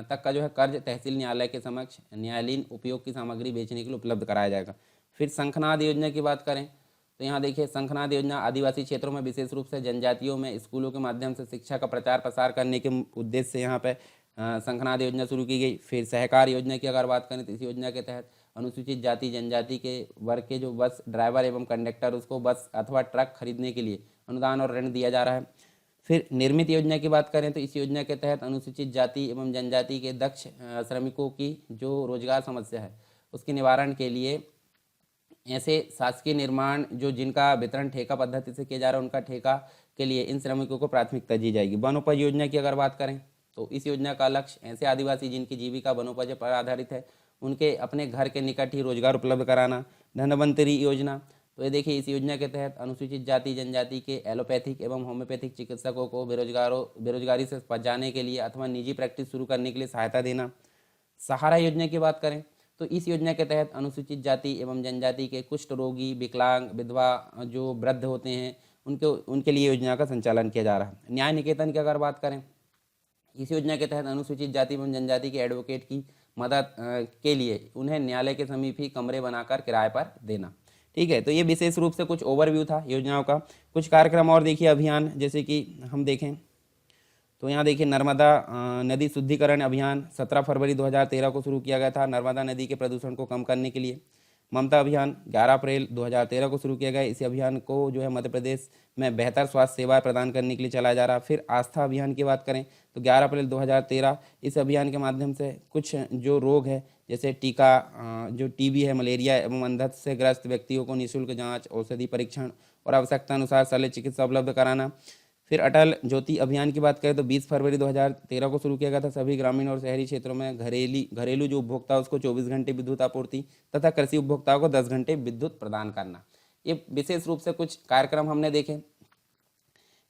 तक का जो है कर्ज तहसील न्यायालय के समक्ष न्यायालयीन उपयोग की सामग्री बेचने के लिए उपलब्ध कराया जाएगा। फिर शंखनाद योजना की बात करें तो यहाँ देखिए शंखनाद योजना आदिवासी क्षेत्रों में विशेष रूप से जनजातियों में स्कूलों के माध्यम से शिक्षा का प्रचार प्रसार करने के उद्देश्य से यहाँ पे शंखनाद योजना शुरू की गई। फिर सहकार योजना की अगर बात करें तो इस योजना के तहत अनुसूचित जाति जनजाति के वर्ग के जो बस ड्राइवर एवं कंडक्टर उसको बस अथवा ट्रक खरीदने के लिए अनुदान और ऋण दिया जा रहा है। फिर निर्मित योजना की बात करें तो इस योजना के तहत अनुसूचित जाति एवं जनजाति के दक्ष श्रमिकों की जो रोजगार समस्या है उसके निवारण के लिए ऐसे शासकीय निर्माण जो जिनका वितरण ठेका पद्धति से किया जा रहा है उनका ठेका के लिए इन श्रमिकों को प्राथमिकता दी जाएगी। वनोपज योजना की अगर बात करें तो इस योजना का लक्ष्य ऐसे आदिवासी जिनकी जीविका वनोपज पर आधारित है उनके अपने घर के निकट ही रोजगार उपलब्ध कराना। धन्वंतरी योजना, तो ये देखिए इस योजना के तहत अनुसूचित जाति जनजाति के एलोपैथिक एवं होम्योपैथिक चिकित्सकों को बेरोजगारी से बचाने के लिए अथवा निजी प्रैक्टिस शुरू करने के लिए सहायता देना। सहारा योजना की बात करें तो इस योजना के तहत अनुसूचित जाति एवं जनजाति के कुष्ठ रोगी, विकलांग, विधवा जो वृद्ध होते हैं उनके लिए योजना का संचालन किया जा रहा है। न्याय निकेतन की अगर बात करें इस योजना के तहत अनुसूचित जाति एवं जनजाति के एडवोकेट की मदद के लिए उन्हें न्यायालय के समीप ही कमरे बनाकर किराए पर देना। ठीक है, तो ये विशेष रूप से कुछ ओवरव्यू था योजनाओं का। कुछ कार्यक्रम और देखिए अभियान जैसे कि हम देखें तो यहाँ देखिए नर्मदा नदी शुद्धिकरण अभियान 17 फरवरी 2013 को शुरू किया गया था नर्मदा नदी के प्रदूषण को कम करने के लिए। ममता अभियान 11 अप्रैल 2013 को शुरू किया गया। इस अभियान को जो है मध्य प्रदेश में बेहतर स्वास्थ्य सेवाएं प्रदान करने के लिए चलाया जा रहा। फिर आस्था अभियान की बात करें तो 11 अप्रैल 2013 इस अभियान के माध्यम से कुछ जो रोग है जैसे टीका जो टीबी है, मलेरिया एवं अंधत्व से ग्रस्त व्यक्तियों को निःशुल्क जाँच, औषधि परीक्षण और आवश्यकता अनुसार शल्य चिकित्सा उपलब्ध कराना। फिर अटल ज्योति अभियान की बात करें तो 20 फरवरी 2013 को शुरू किया गया था। सभी ग्रामीण और शहरी क्षेत्रों में घरेलू जो उपभोक्ता है उसको 24 घंटे विद्युत आपूर्ति तथा कृषि उपभोक्ताओं को 10 घंटे विद्युत प्रदान करना। ये विशेष रूप से कुछ कार्यक्रम हमने देखे।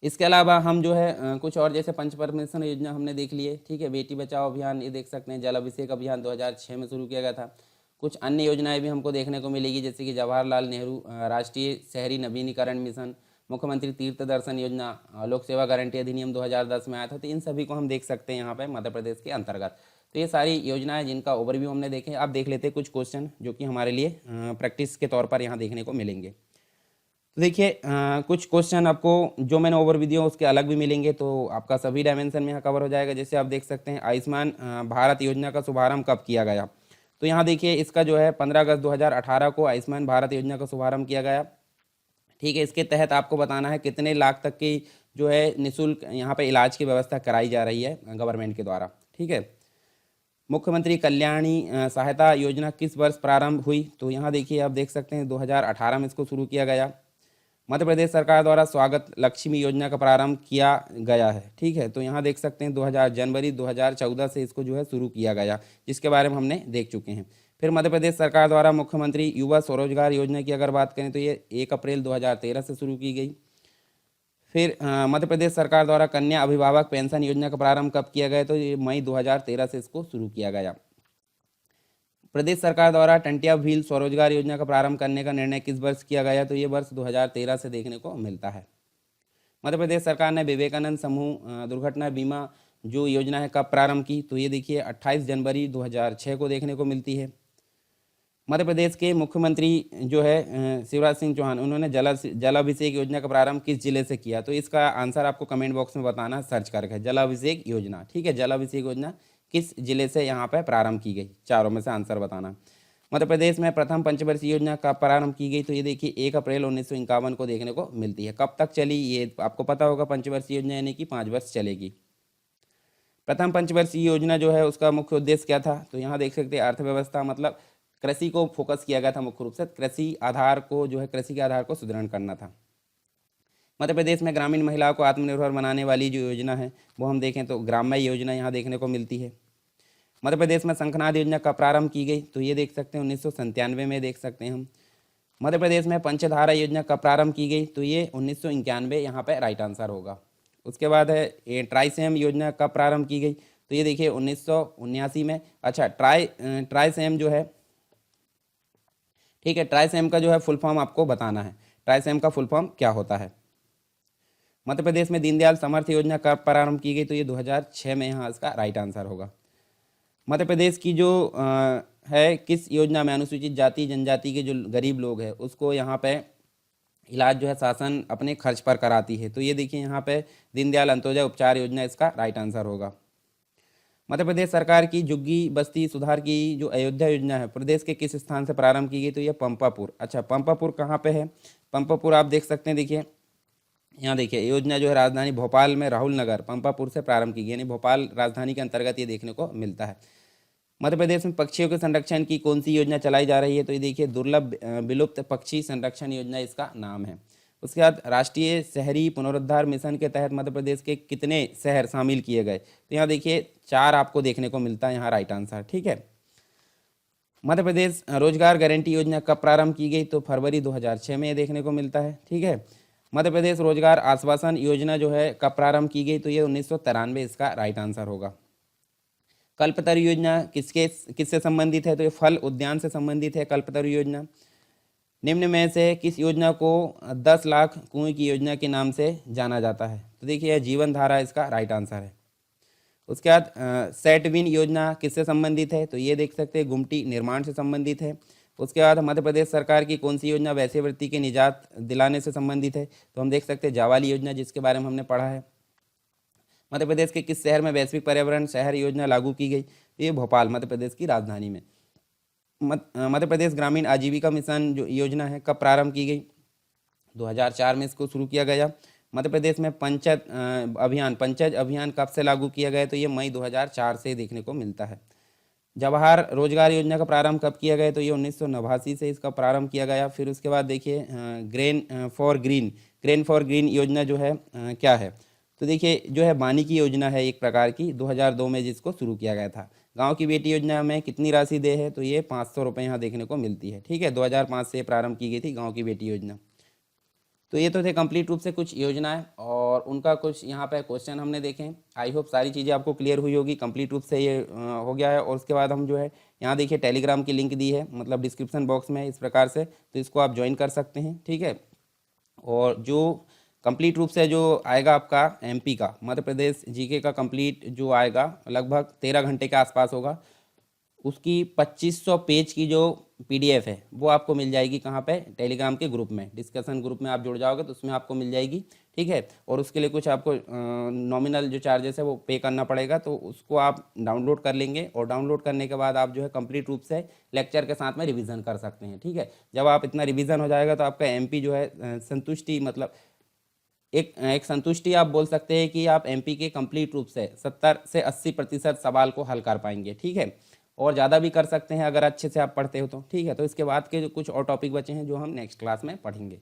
इसके अलावा हम जो है कुछ और जैसे पंच परमेश्वर योजना हमने देख लिए। ठीक है, बेटी बचाओ अभियान ये देख सकते हैं। जल अभिषेक अभियान 2006 में शुरू किया गया था। कुछ अन्य योजनाएं भी हमको देखने को मिलेगी जैसे कि जवाहरलाल नेहरू राष्ट्रीय शहरी नवीनीकरण मिशन, मुख्यमंत्री तीर्थ दर्शन योजना, लोक सेवा गारंटी अधिनियम 2010 में आया था। तो इन सभी को हम देख सकते हैं यहाँ पे मध्य प्रदेश के अंतर्गत। तो ये सारी योजनाएं जिनका ओवरव्यू हमने देखे। आप देख लेते हैं कुछ क्वेश्चन जो कि हमारे लिए प्रैक्टिस के तौर पर यहाँ देखने को मिलेंगे। तो देखिए कुछ क्वेश्चन आपको जो मैंने ओवरव्यू दिया उसके अलग भी मिलेंगे तो आपका सभी डायमेंशन में यहाँ कवर हो जाएगा। जैसे आप देख सकते हैं आयुष्मान भारत योजना का शुभारंभ कब किया गया, तो यहाँ देखिए इसका जो है 15 अगस्त 2018 को आयुष्मान भारत योजना का शुभारंभ किया गया। ठीक है, इसके तहत आपको बताना है कितने लाख तक की जो है निःशुल्क यहाँ पे इलाज की व्यवस्था कराई जा रही है गवर्नमेंट के द्वारा। ठीक है, मुख्यमंत्री कल्याणी सहायता योजना किस वर्ष प्रारंभ हुई, तो यहाँ देखिए आप देख सकते हैं 2018 में इसको शुरू किया गया। मध्य प्रदेश सरकार द्वारा स्वागत लक्ष्मी योजना का प्रारंभ किया गया है। ठीक है, तो यहाँ देख सकते हैं जनवरी 2014 से इसको जो है शुरू किया गया, जिसके बारे में हमने देख चुके हैं। फिर मध्य प्रदेश सरकार द्वारा मुख्यमंत्री युवा स्वरोजगार योजना की अगर बात करें तो ये 1 अप्रैल 2013 से शुरू की गई। फिर मध्य प्रदेश सरकार द्वारा कन्या अभिभावक पेंशन योजना का प्रारंभ कब किया गया, तो ये मई 2013 से इसको शुरू किया गया। प्रदेश सरकार द्वारा टंटिया भील स्वरोजगार योजना का प्रारंभ करने का निर्णय किस वर्ष किया गया, तो ये वर्ष 2013 से देखने को मिलता है। मध्य प्रदेश सरकार ने विवेकानंद समूह दुर्घटना बीमा जो योजना है कब प्रारंभ की, तो ये देखिए 28 जनवरी 2006 को देखने को मिलती है। मध्य प्रदेश के मुख्यमंत्री जो है शिवराज सिंह चौहान उन्होंने जलाभिषेक योजना का प्रारंभ किस जिले से किया, तो इसका आंसर आपको कमेंट बॉक्स में बताना सर्च करके। जलाभिषेक योजना, ठीक है, जलाभिषेक योजना किस जिले से यहाँ पे प्रारंभ की गई, चारों में से आंसर बताना। मध्य प्रदेश में प्रथम पंचवर्षीय योजना कब प्रारंभ की गई, तो ये देखिए 1 अप्रैल 1951 को देखने को मिलती है। कब तक चली ये आपको पता होगा, पंचवर्षीय योजना यानी कि 5 वर्ष चलेगी। प्रथम पंचवर्षीय योजना जो है उसका मुख्य उद्देश्य क्या था, तो यहाँ देख सकते हैं अर्थव्यवस्था मतलब कृषि को फोकस किया गया था। मुख्य रूप से कृषि आधार को जो है कृषि के आधार को सुदृढ़ करना था। मध्य प्रदेश में ग्रामीण महिलाओं को आत्मनिर्भर बनाने वाली जो योजना है वो हम देखें तो ग्राम्य योजना यहाँ देखने को मिलती है। मध्य प्रदेश में शंखनाद योजना का प्रारंभ की गई, तो ये देख सकते हैं 1997 में देख सकते हैं हम। मध्य प्रदेश में पंचधारा योजना कब प्रारंभ की गई, तो ये 1991 यहाँ पे राइट आंसर होगा। उसके बाद है ये ट्राइसेम योजना कब प्रारंभ की गई, तो ये देखिए 1979 में। अच्छा, ट्राइसेम जो है, ठीक है, ट्राइसेम का जो है फुल फॉर्म आपको बताना है। ट्राइसेम का फुल फॉर्म क्या होता है। मध्य प्रदेश में दीनदयाल समर्थ योजना कब प्रारंभ की गई, तो ये 2006 में यहाँ इसका राइट आंसर होगा। मध्य प्रदेश की जो है किस योजना में अनुसूचित जाति जनजाति के जो गरीब लोग हैं उसको यहाँ पे इलाज जो है शासन अपने खर्च पर कराती है, तो ये देखिए यहाँ पे दीनदयाल अंत्योदय उपचार योजना इसका राइट आंसर होगा। मध्य प्रदेश सरकार की झुग्गी बस्ती सुधार की जो अयोध्या योजना है प्रदेश के किस स्थान से प्रारंभ की गई, तो ये पंपापुर। अच्छा, पंपापुर कहाँ पे है, पंपापुर आप देख सकते हैं, देखिए यहाँ देखिए योजना जो है राजधानी भोपाल में राहुल नगर पंपापुर से प्रारंभ की गई, यानी भोपाल राजधानी के अंतर्गत ये देखने को मिलता है। मध्य प्रदेश में पक्षियों के संरक्षण की कौन सी योजना चलाई जा रही है, तो ये देखिए दुर्लभ विलुप्त पक्षी संरक्षण योजना इसका नाम है। उसके बाद राष्ट्रीय शहरी पुनरुद्धार मिशन के तहत मध्य प्रदेश के कितने शहर शामिल किए गए, तो यहाँ देखिए 4 आपको देखने को मिलता है यहाँ राइट आंसर, ठीक है। मध्य प्रदेश रोजगार गारंटी योजना कब प्रारंभ की गई, तो फरवरी 2006 में ये देखने को मिलता है, ठीक है। मध्य प्रदेश रोजगार आश्वासन योजना जो है कब प्रारंभ की गई, तो ये 1993 इसका राइट आंसर होगा। कल्पतरु योजना किससे संबंधित है, तो ये फल उद्यान से संबंधित है कल्पतरु योजना। निम्न में से किस योजना को 10 लाख कुएं की योजना के नाम से जाना जाता है, तो देखिए जीवन धारा इसका राइट आंसर है। उसके बाद सेटविन योजना किससे संबंधित है, तो ये देख सकते हैं गुमटी निर्माण से संबंधित है। उसके बाद मध्य प्रदेश सरकार की कौन सी योजना वैश्यवृत्ति के निजात दिलाने से संबंधित है, तो हम देख सकते हैं जावाली योजना, जिसके बारे में हमने पढ़ा है। मध्य प्रदेश के किस शहर में वैश्विक पर्यावरण शहर योजना लागू की गई, तो ये भोपाल मध्य प्रदेश की राजधानी में। मध्य प्रदेश ग्रामीण आजीविका मिशन जो योजना है कब प्रारंभ की गई, 2004 में इसको शुरू किया गया। मध्य प्रदेश में पंचायत अभियान कब से लागू किया गया, तो ये मई 2004 से देखने को मिलता है। जवाहर रोजगार योजना का प्रारंभ कब किया गया, तो ये 1989 से इसका प्रारंभ किया गया। फिर उसके बाद देखिए ग्रेन फॉर ग्रीन योजना जो है क्या है, तो देखिए जो है वानिकी योजना है एक प्रकार की, 2002 में जिसको शुरू किया गया था। गांव की बेटी योजना में कितनी राशि दे है, तो ये 500 रुपये यहाँ देखने को मिलती है, ठीक है। 2005 से प्रारंभ की गई थी गांव की बेटी योजना। तो ये तो थे कंप्लीट रूप से कुछ योजनाएं और उनका कुछ यहाँ पे क्वेश्चन हमने देखे। आई होप सारी चीज़ें आपको क्लियर हुई होगी, कंप्लीट रूप से ये हो गया है। और उसके बाद हम जो है यहाँ देखिए टेलीग्राम की लिंक दी है, मतलब डिस्क्रिप्शन बॉक्स में इस प्रकार से, तो इसको आप ज्वाइन कर सकते हैं, ठीक है। और जो कंप्लीट रूप से जो आएगा आपका एमपी का मध्य प्रदेश जीके का कंप्लीट जो आएगा लगभग 13 घंटे के आसपास होगा, उसकी 2500 पेज की जो पीडीएफ है वो आपको मिल जाएगी कहाँ पे, टेलीग्राम के ग्रुप में, डिस्कशन ग्रुप में आप जुड़ जाओगे तो उसमें आपको मिल जाएगी, ठीक है। और उसके लिए कुछ आपको नॉमिनल जो चार्जेस है वो पे करना पड़ेगा, तो उसको आप डाउनलोड कर लेंगे और डाउनलोड करने के बाद आप जो है कंप्लीट रूप से लेक्चर के साथ में रिवीजन कर सकते हैं, ठीक है। जब आप इतना रिवीजन हो जाएगा तो आपका एमपी जो है संतुष्टि, मतलब एक संतुष्टि आप बोल सकते हैं कि आप एमपी के कंप्लीट रूप से 70 से 80% सवाल को हल कर पाएंगे, ठीक है। और ज़्यादा भी कर सकते हैं अगर अच्छे से आप पढ़ते हो तो, ठीक है। तो इसके बाद के जो कुछ और टॉपिक बचे हैं जो हम नेक्स्ट क्लास में पढ़ेंगे।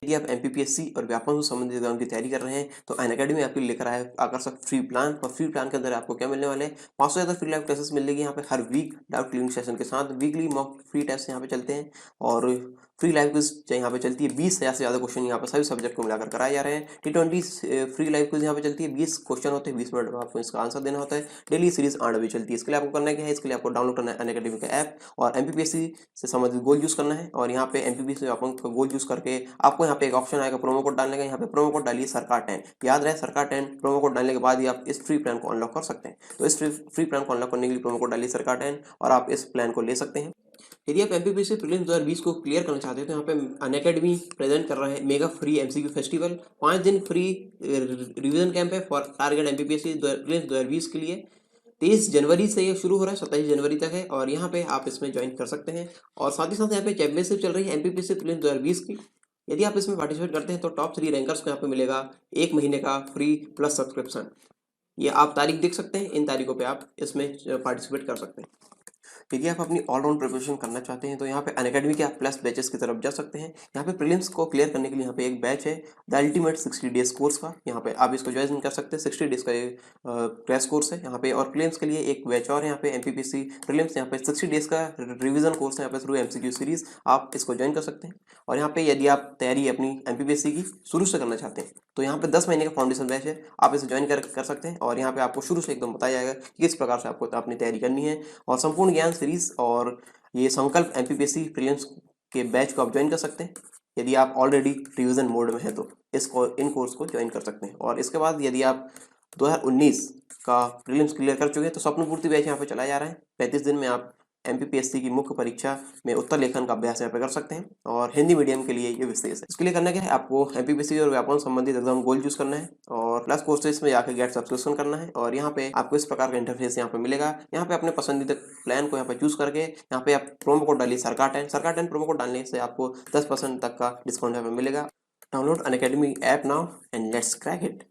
यदि आप एमपीपीएससी और व्यापमं से संबंधित एग्जाम की तैयारी कर रहे हैं तो अनअकैडमी आपके लिए लेकर आया है आकर्षक फ्री प्लान। और फ्री प्लान के अंदर आपको क्या मिलने वाले हैं, 500 से ज़्यादा फ्री लाइव क्लासेस मिलेगी यहाँ पे हर वीक डाउट क्लियरिंग सेशन के साथ। वीकली मॉक फ्री टेस्ट यहाँ पे चलते हैं और फ्री लाइव क्विज यहाँ पे चलती है। 20,000 से ज़्यादा क्वेश्चन यहाँ पे सभी सब्जेक्ट को मिलाकर कराए जा रहे हैं। T20 फ्री लाइव क्विज यहाँ पे चलती है, 20 क्वेश्चन होते हैं, 20 मिनट में आपको इसका आंसर देना होता है। डेली सीरीज 8 बजे चलती है। इसके लिए आपको करना क्या है, इसके लिए आपको डाउनलोड करना है अनअकैडमी का ऐप और एमपीपीएससी से संबंधित गोल यूज करना है। और यहाँ पे एमपीपीएससी का गोल यूज करके आपको यहाँ पे एक ऑप्शन आएगा प्रोमो कोड डालने का। यहाँ पे प्रोमो कोड डालिए सरकार 10, याद रहे सरकार 10। प्रोमो कोड डालने के बाद ही आप इस फ्री प्लान को अनलॉक कर सकते हैं। तो इस फ्री प्लान को अनलॉक करने के लिए प्रोमो कोड डालिए सरकार 10 और आप इस प्लान को ले सकते हैं। यदि आप एमपीपीएससी प्रीलिम्स 2020 को क्लियर करना चाहते हैं तो यहाँ पे अनअकैडमी प्रेजेंट कर रहा है मेगा फ्री एमसीक्यू फेस्टिवल। 5 दिन फ्री रिवीजन कैंप है फॉर टारगेट एमपीपीएससी प्रीलिम्स 2020 के लिए। 23 जनवरी से ये शुरू हो रहा है, 27 जनवरी तक है और यहाँ पे आप इसमें ज्वाइन कर सकते हैं। और साथ ही साथ यहाँ पे चैंपियनशिप चल रही है एमपीपीएससी प्रीलिम्स 2020 की। यदि आप इसमें पार्टिसिपेट करते हैं तो टॉप 3 रैंकर्स को यहाँ पे मिलेगा 1 महीने का फ्री प्लस सब्सक्रिप्शन। ये आप तारीख देख सकते हैं, इन तारीखों पे आप इसमें पार्टिसिपेट कर सकते हैं। यदि आप अपनी ऑलराउंड प्रिपरेशन करना चाहते हैं तो यहाँ पे अनअकैडमी के आप प्लस बैचेस की तरफ जा सकते हैं। यहाँ पे प्रीलिम्स को क्लियर करने के लिए यहाँ पे एक बैच है द अल्टीमेट 60 डेज कोर्स का, यहाँ पे आप इसको ज्वाइन कर सकते हैं। 60 डेज का ये क्रैश कोर्स है यहाँ पे। और प्रीलिम्स के लिए एक बैच और यहाँ पे एमपीपीएससी प्रीलिम्स, यहाँ पे 60 डेज का रिवीजन कोर्स है यहाँ पे थ्रू एमसीक्यू सीरीज, आप इसको ज्वाइन कर सकते हैं। और यहाँ पे यदि आप तैयारी अपनी एमपीपीएससी की शुरू से करना चाहते हैं तो यहाँ पे 10 महीने का फाउंडेशन बैच है, आप इसे ज्वाइन कर सकते हैं। और यहाँ पे आपको शुरू से एकदम बताया जाएगा कि किस प्रकार से आपको अपनी तैयारी करनी है। और संपूर्ण ज्ञान सीरीज और ये संकल्प एमपीपीएससी प्रीलिम्स के बैच को आप ज्वाइन कर सकते हैं यदि आप ऑलरेडी रिवीजन मोड में हैं तो इन कोर्स को ज्वाइन कर सकते हैं। और इसके बाद यदि आप 2019 का प्रीलिम्स क्लियर कर चुके हैं तो स्वप्न पूर्ति बैच यहाँ पे चलाया जा रहा है। 35 दिन में आप एमपीपीएससी की मुख्य परीक्षा में उत्तर लेखन का अभ्यास यहाँ पे कर सकते हैं। और हिंदी मीडियम के लिए ये विशेष है। इसके लिए करना क्या है, आपको एमपीपीएससी और व्यापम संबंधित एग्जाम गोल चूज करना है और प्लस कोर्सेज में जाकर गेट सब्सक्रिप्शन करना है। और यहाँ पे आपको इस प्रकार का इंटरफेस यहाँ पे मिलेगा। यहाँ पे अपने पसंदीदा प्लान को यहाँ पे चूज करके यहाँ पे आप प्रोमो कोड डालिए सरकार 10 प्रोमो कोड डालने से आपको 10% तक का डिस्काउंट यहाँ पे मिलेगा। Download Unacademy app now and let's crack it.